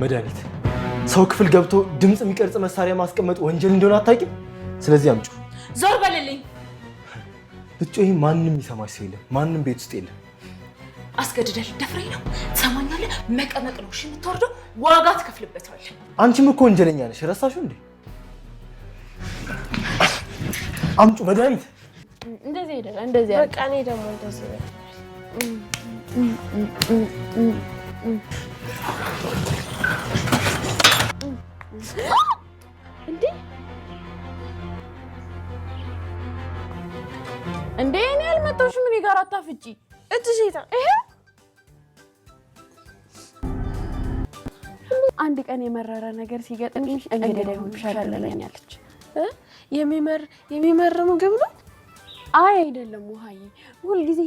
መድኃኒት ሰው ክፍል ገብቶ ድምጽ የሚቀርጽ መሳሪያ ማስቀመጥ ወንጀል እንደሆነ አታውቂም? ስለዚህ አምጪ። ዞር በልልኝ። ብጮይ ማንንም ይሰማሽ ሰው የለም። ማንንም ቤት ውስጥ የለም። አስገድደህ ልትደፍረኝ ነው? ትሰማኛለህ? መቀመቅ ነው እሺ የምትወርደው፣ ዋጋ ትከፍልበታለህ። አንቺም እኮ ወንጀለኛ ነሽ። ረሳሽው እንዴ? አምጪ መድኃኒት። እንደዚህ አይደለም፣ እንደዚህ በቃ እኔ ደግሞ እንደዚህ ነው እንዴ እኔ አልመጣሁሽም። ምን ጋር አታፍጪ እቺ ሴታ ይሄ አንድ ቀን የመረረ ነገር ሲገጥምሽ እንግዲህ ይሆንሻል ትለኛለች። የሚመር ምግብ ነው? አይ አይደለም ውሃዬ፣ ሁልጊዜ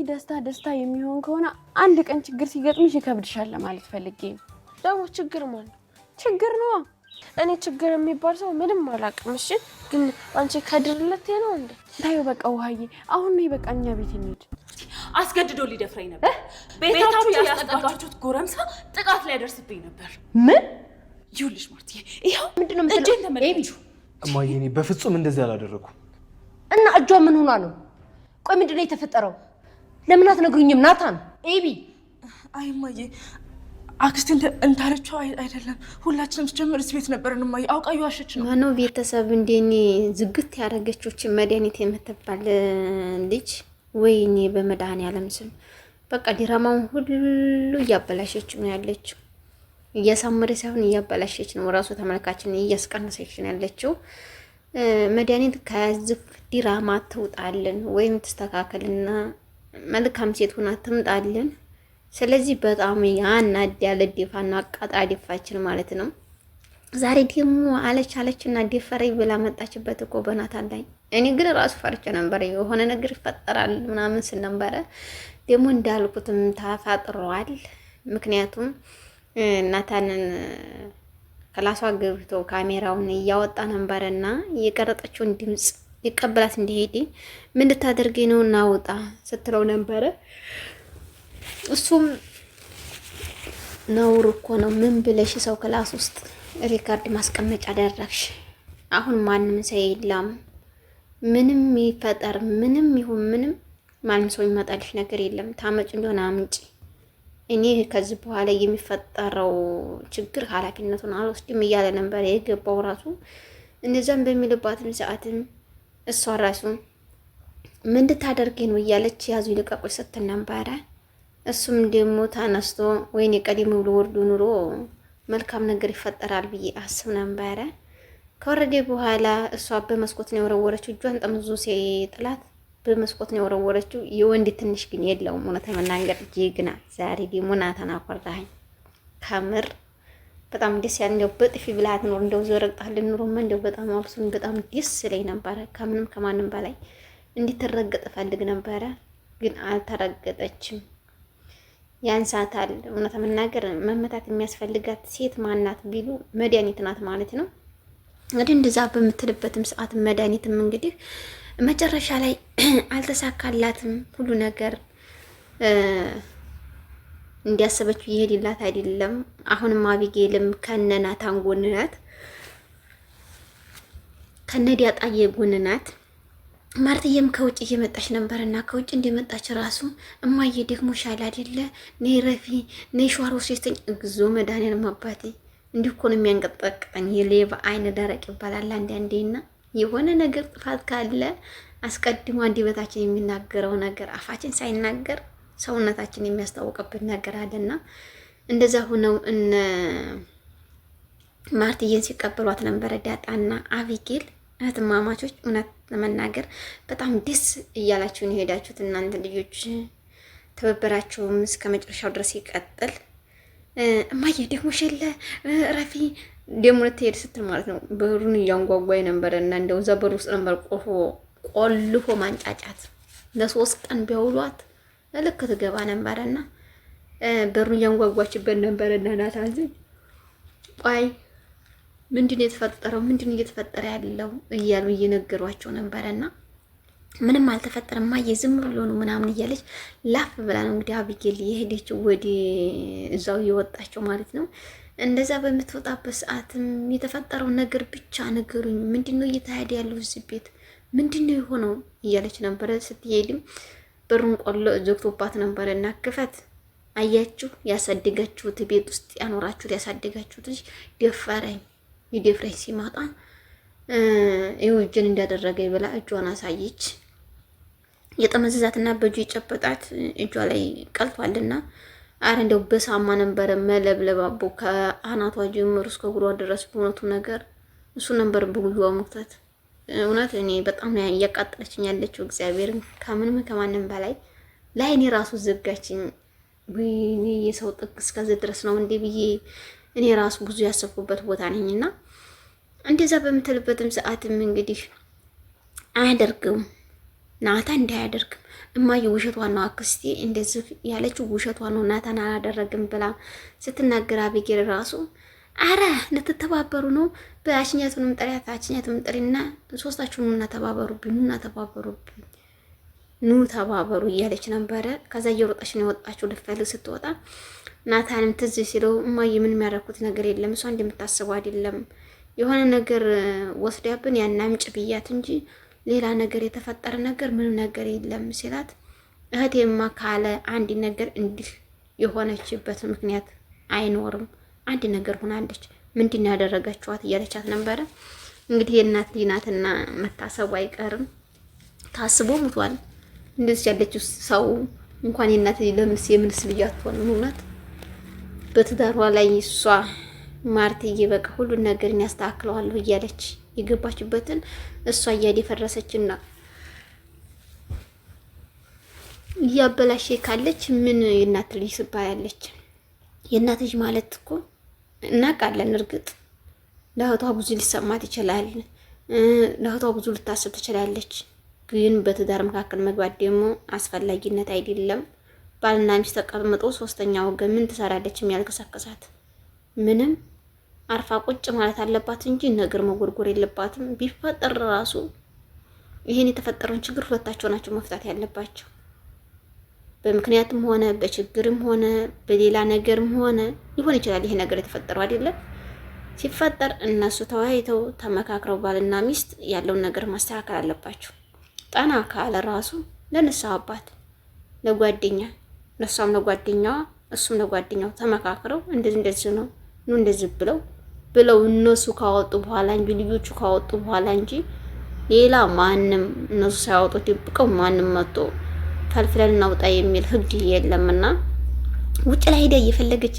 ደስታ የሚሆን ከሆነ አንድ ቀን ችግር ሲገጥምሽ ይከብድሻል ማለት ፈልጌ ነው። ደግሞ ችግር ማለት ችግር ነው። እኔ ችግር የሚባል ሰው ምንም አላውቅም። እሺ ግን አንቺ ከድርለት ነው እንዴ? ታዩ በቃ ውሃዬ፣ አሁን ነው በቃ እኛ ቤት እንሂድ። አስገድዶ ሊደፍረኝ ነበር። ቤታችሁ ያስጠጋችሁት ጎረምሳ ጥቃት ላይ ያደርስብኝ ነበር። ምን ይኸውልሽ ማርትዬ፣ ይኸው ምንድነው እጄን ተመልከቹ። እማዬ እኔ በፍጹም እንደዚህ አላደረኩም። እና እጇ ምን ሆና ነው? ቆይ ምንድነው የተፈጠረው? ለምን አትነግሩኝም? ናታን ኤቢ። አይ እማዬ፣ አክስቴን እንታለችው አይደለም። ሁላችንም ጀምር ቤት ነበርን። እማዬ አውቃ እየዋሸች ነው። ማነው ቤተሰብ እንደኔ ዝግት ያደረገችው መድኃኒት የምትባል ልጅ? ወይኔ በመድኃኒዓለም ስም በቃ ድራማውን ሁሉ እያበላሸች ነው ያለችው። እያሳመረ ሳይሆን እያበላሸች ነው። ራሱ ተመልካችን እያስቀነሰች ነው ያለችው። መድኃኒት ከዚህ ድራማ ትውጣልን ወይም ትስተካከልና መልካም ሴት ሆና ትምጣልን። ስለዚህ በጣም ያናዳለ ደፋና አቃጣ ደፋችን ማለት ነው። ዛሬ ደግሞ አለችና ደፈረኝ ብላ መጣችበት እኮ በናታን ላይ። እኔ ግን ራሱ ፈርቼ ነበር የሆነ ነገር ይፈጠራል ምናምን ስል ነበረ። ደግሞ እንዳልኩትም ተፋጥሯል። ምክንያቱም ናታንን ክላሷ ገብቶ ካሜራውን እያወጣ ነበርና የቀረጠችውን ድምጽ ይቀበላት እንዲሄድ ምን እንድታደርገኝ ነው እናውጣ ስትለው ነበረ። እሱም ነውር እኮ ነው፣ ምን ብለሽ ሰው ክላስ ውስጥ ሪካርድ ማስቀመጫ አደረግሽ? አሁን ማንም ሰው የለም፣ ምንም ይፈጠር ምንም ይሁን ምንም ማንም ሰው ይመጣልሽ ነገር የለም። ታመጭ እንደሆነ አምጪ። እኔ ከዚህ በኋላ የሚፈጠረው ችግር ኃላፊነቱን አልወስድም እያለ ነበር የገባው ራሱ። እንደዛም በሚልባትም ሰዓትም እሷ ራሱ ምን እንድታደርጊ ነው እያለች ያዙ ይልቀቁኝ ስትል ነበረ። እሱም ደግሞ ተነስቶ ወይኔ ቀደም ብሎ ወርዶ ኑሮ መልካም ነገር ይፈጠራል ብዬ አስብ ነበረ። ከወረደ በኋላ እሷ በመስኮት ነው የወረወረችው። እጇን ጠምዞ ሲጥላት በመስኮት ነው የወረወረችው። የወንድ ትንሽ ግን የለውም እውነት ለመናገር ጀግና። ዛሬ ደግሞ ናታን አኮርታኝ ከምር በጣም ደስ ያለ እንደው በጥፊ ብላት ኖር እንደው ዘረቅጣል ኑሮማ እንደው በጣም አብሱን በጣም ደስ ላይ ነበረ። ከምንም ከማንም በላይ እንድትረገጥ ፈልግ ነበረ፣ ግን አልተረገጠችም። ያንሳታል። እውነት ለመናገር መመታት የሚያስፈልጋት ሴት ማናት ቢሉ መድኃኒት ናት ማለት ነው። እንግዲህ እንደዛ በምትልበትም ሰዓት መድኃኒትም እንግዲህ መጨረሻ ላይ አልተሳካላትም። ሁሉ ነገር እንዲያሰበችው ይሄድላት አይደለም። አሁንም አቢጌልም ከነናታን ጎን ናት፣ ከነዲያጣየ ጎን ናት። ማርትዬም ከውጭ እየመጣች ነበርና ከውጭ እንደመጣች ራሱ እማዬ ደግሞ ሻል አይደለ ነይ ረፊ ነይ ሸዋሮ ሴተኝ እግዞ መድኃኒዓለም አባቴ እንዲሁ እኮ ነው የሚያንቀጠቅጠኝ። የሌባ አይነ ደረቅ ይባላል አንዳንዴና የሆነ ነገር ጥፋት ካለ አስቀድሞ አንደበታችን የሚናገረው ነገር አፋችን ሳይናገር ሰውነታችን የሚያስታውቅበት ነገር አለና እንደዛ ሆነው እነ ማርትዬን ሲቀበሏት ነበረ ዳጣና አቢጌል እህትማማቾች። እውነት ለመናገር በጣም ደስ እያላችሁን የሄዳችሁት እናንተ ልጆች፣ ትብብራችሁም እስከ መጨረሻው ድረስ ይቀጥል። እማዬ ደግሞ ሸለ ረፊ ደግሞ ልትሄድ ስትል ማለት ነው በሩን እያንጓጓኝ ነበር እና እንደው እዛ በር ውስጥ ነበር ቆልፎ ማንጫጫት። ለ3 ቀን ቢያውሏት ልክ ትገባ ነበርና በሩን እያንጓጓችበት ነበርና ናታን ቆይ ምንድነው የተፈጠረው? ምንድነው እየተፈጠረ ያለው እያሉ እየነገሯቸው ነበርና ምንም አልተፈጠረም ማየ ዝም ብሎ ነው ምናምን እያለች ላፍ ብላ ነው እንግዲህ አቢጌል የሄደችው ወደ እዛው እየወጣቸው ማለት ነው። እንደዛ በምትወጣበት ሰዓትም የተፈጠረው ነገር ብቻ ነገሩኝ። ምንድነው እየተካሄደ ያለው እዚህ ቤት? ምንድነው የሆነው እያለች ነበረ። ስትሄድም በሩን ቆሎ ዘግቶባት ነበረ እና ክፈት፣ አያችሁ ያሳደጋችሁት ቤት ውስጥ ያኖራችሁት ያሳደጋችሁት ልጅ ደፈረኝ፣ ይደፍረኝ ሲመጣ ይኸው እጄን እንዳደረገ ብላ እጇን አሳየች። የጠመዘዛትና በእጁ የጨበጣት እጇ ላይ ቀልቷልና አረ እንደው በሳማ ነበረ መለብለባቦ ከአናቷ ጀምሮ እስከ እግሯ ድረስ በእውነቱ ነገር እሱ ነበር በጉያዋ መክተት። እውነት እኔ በጣም እያቃጠለችኝ ያለችው እግዚአብሔርን ከምንም ከማንም በላይ ላይኔ ራሱ ዘጋችኝ። ወይኔ የሰው ጥግ እስከዚህ ድረስ ነው እንዴ ብዬ እኔ ራሱ ብዙ ያሰብኩበት ቦታ ነኝና እንደዛ በምትልበትም ሰዓትም እንግዲህ አያደርግም ናታ እንዳያደርግም እማዬ ውሸቷን ነው አክስቴ እንደዚህ ያለችው ውሸቷን ነው ናታን አላደረግም ብላ ስትናገር አቢጌል ራሱ አረ ልትተባበሩ ነው በአችኛቱንም ጠሪያት አችኛቱንም ጠሪና ሶስታችሁን ኑና ተባበሩብኝ ኑ ተባበሩ እያለች ነበረ። ከዛ እየሮጠች ነው የወጣችው ልትፈልግ ስትወጣ ናታንም ትዝ ሲለው እማዬ ምን የሚያደርኩት ነገር የለም እሷ እንደምታስበው አይደለም የሆነ ነገር ወስዳብን ያን አምጪ ብያት እንጂ ሌላ ነገር የተፈጠረ ነገር ምንም ነገር የለም ሲላት እህቴማ ካለ አንድ ነገር እንዲህ የሆነችበት ምክንያት አይኖርም አንድ ነገር ሆናለች ምንድነው ያደረጋችኋት እያለቻት ነበረ። እንግዲህ የእናት ልጅ ናትና መታሰቡ አይቀርም ታስቦ ሙቷል። እንደዚህ ያለችው ሰው እንኳን የእናት ልጅ ለምንስ የምንስ ልጅ አትሆንም? እውነት በትዳሯ ላይ እሷ ማርትዬ በቃ ሁሉን ነገር ያስተካክለዋለሁ እያለች የገባችበትን እሷ እያደፈረሰችና እያበላሽ ካለች ምን የእናት ልጅ ትባላለች? የእናት ልጅ ማለት እኮ እናውቃለን። እርግጥ ለእህቷ ብዙ ሊሰማት ይችላል፣ ለእህቷ ብዙ ልታስብ ትችላለች። ግን በትዳር መካከል መግባት ደግሞ አስፈላጊነት አይደለም። ባልና ሚስት ተቀምጦ ሶስተኛ ወገን ምን ትሰራለች? የሚያልከሰከሳት ምንም አርፋ ቁጭ ማለት አለባት እንጂ ነገር መጎርጎር የለባትም። ቢፈጠር ራሱ ይሄን የተፈጠረውን ችግር ሁለታቸው ናቸው መፍታት ያለባቸው። በምክንያትም ሆነ በችግርም ሆነ በሌላ ነገርም ሆነ ሊሆን ይችላል ይሄ ነገር የተፈጠረው አይደለም። ሲፈጠር እነሱ ተወያይተው ተመካክረው ባልና ሚስት ያለውን ነገር ማስተካከል አለባቸው። ጠና ካለ ራሱ ለንስሐ አባት ለጓደኛ ለሷም ለጓደኛዋ እሱም ለጓደኛው ተመካክረው እንደዚህ ነው እንደዚህ ብለው እነሱ ካወጡ በኋላ እንጂ ልጆቹ ካወጡ በኋላ እንጂ ሌላ ማንም እነሱ ሳያወጡ ደብቀው ማንም መጥቶ ፈልፍለን እናውጣ የሚል ህግ የለምና ውጭ ላይ ሄዳ እየፈለገች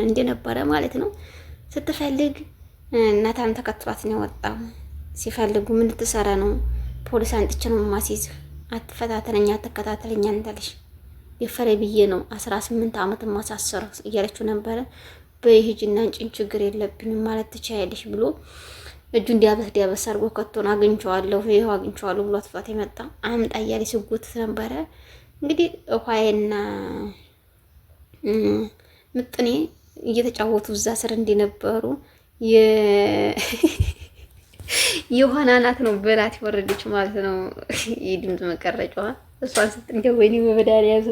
እንደነበረ ማለት ነው። ስትፈልግ እናታን ተከትሏት ነው ወጣው። ሲፈልጉ ምን ትሰራ ነው? ፖሊስ አንጥቼ ነው ማሲዝ አትፈታተለኛ አትከታተለኛ እንታለሽ የፈረ ብዬ ነው 18 ዓመት ማሳሰር እያለችው ነበረ። በይህጅና እንጭን ችግር የለብኝም ማለት ትቻያለሽ ብሎ እጁ እንዲያበስ አድርጎ ከቶን አግኝቼዋለሁ ብሎ አጥፋት የመጣ አምጣ እያለ ሲጎት ነበረ። እንግዲህ ውሃዬና ምጥኔ እየተጫወቱ እዛ ስር እንደነበሩ የሆነ ናት ነው በላት ወረደች ማለት ነው። የድምጽ መቀረጫዋ እሷን ስትንደው ወይኔ በበዳሪያዙ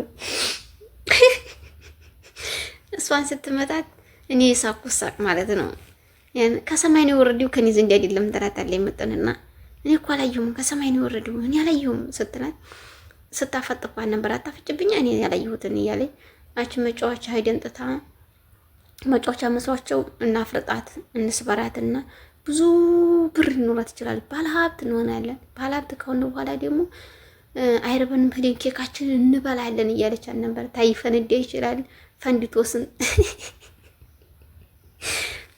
እሷን ስትመታት እኔ ሳቁሳቅ ማለት ነው። ያን ከሰማይ ነው ወረደው ከኔ ዘንድ አይደለም ተራታለ የመጠንና እኔ እኮ አላየሁም ከሰማይ ነው ወረደው እኔ አላየሁም ስትላት ስታፈጥባን ነበር። አታፈጭብኛ እኔ ያላየሁትን እያለ አች መጫወቻ ሀይደንጥታ መጫወቻ መስዋቸው እናፍርጣት እንስበራትና ብዙ ብር ይኖራት ይችላል። ባለሀብት እንሆናለን። ባለሀብት ከሆነ በኋላ ደግሞ አይረበንም ሄደን ኬካችንን እንበላለን እያለች ነበር። ታይፈነዳ ይችላል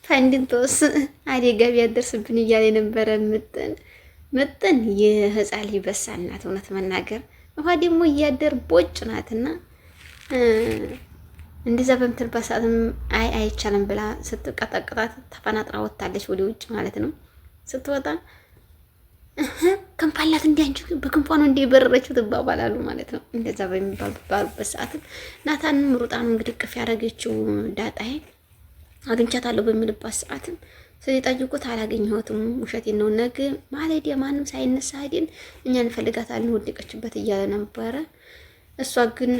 ፈንድቶስን አደጋ ቢያደርስብን እያለ ነበረ። ምጥን የህፃን ልጅ በሳል ናት እውነት መናገር። ውሃ ደግሞ እያደር ቦጭ ናትና እንደዛ በምትልበት ሰዓትም አይቻልም ብላ ስትቀጠቅጣት ተፈናጥራ ወጣለች ወደ ውጭ ማለት ነው። ስትወጣ ክንፋላት እንዲያንቺ በክንፏ ነው እንደ በረረችው ትባባላሉ ማለት ነው። እንደዛ በሚባሉበት ሰዓት ናታንም ሩጣ ነው እንግዲህ ቅፍ ያደረገችው ዳጣዬ አግኝቻታለሁ በሚልባት ሰዓትም ስለጠይቁት አላገኘሁትም ውሸቴን ነው ነገ ማለት የማንም ሳይነሳ ሄደን እኛ እንፈልጋታለን ወደቀችበት እያለ ነበረ። እሷ ግን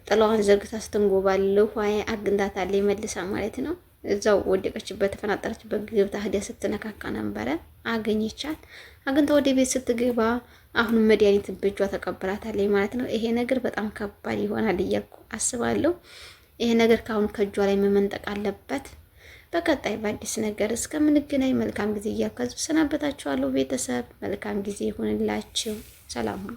ጥላዋን ዘርግታ ስትንጎባለው ሆይ አግንዳታለች መልሳ ማለት ነው። እዛው ወደቀችበት ተፈናጠረችበት ገብታ ሄዳ ስትነካካ ነበረ። አገኘቻት። አግኝታ ወደ ቤት ስትገባ አሁን መድኃኒት በእጇ ተቀብላታለች ማለት ነው። ይሄ ነገር በጣም ከባድ ይሆናል እያልኩ አስባለሁ። ይሄ ነገር ከአሁን ከእጇ ላይ መመንጠቅ አለበት። በቀጣይ በአዲስ ነገር እስከምንገናኝ መልካም ጊዜ እያልኩ ሰናበታችኋለሁ። ቤተሰብ መልካም ጊዜ ይሁንላችሁ። ሰላም ሁኑ።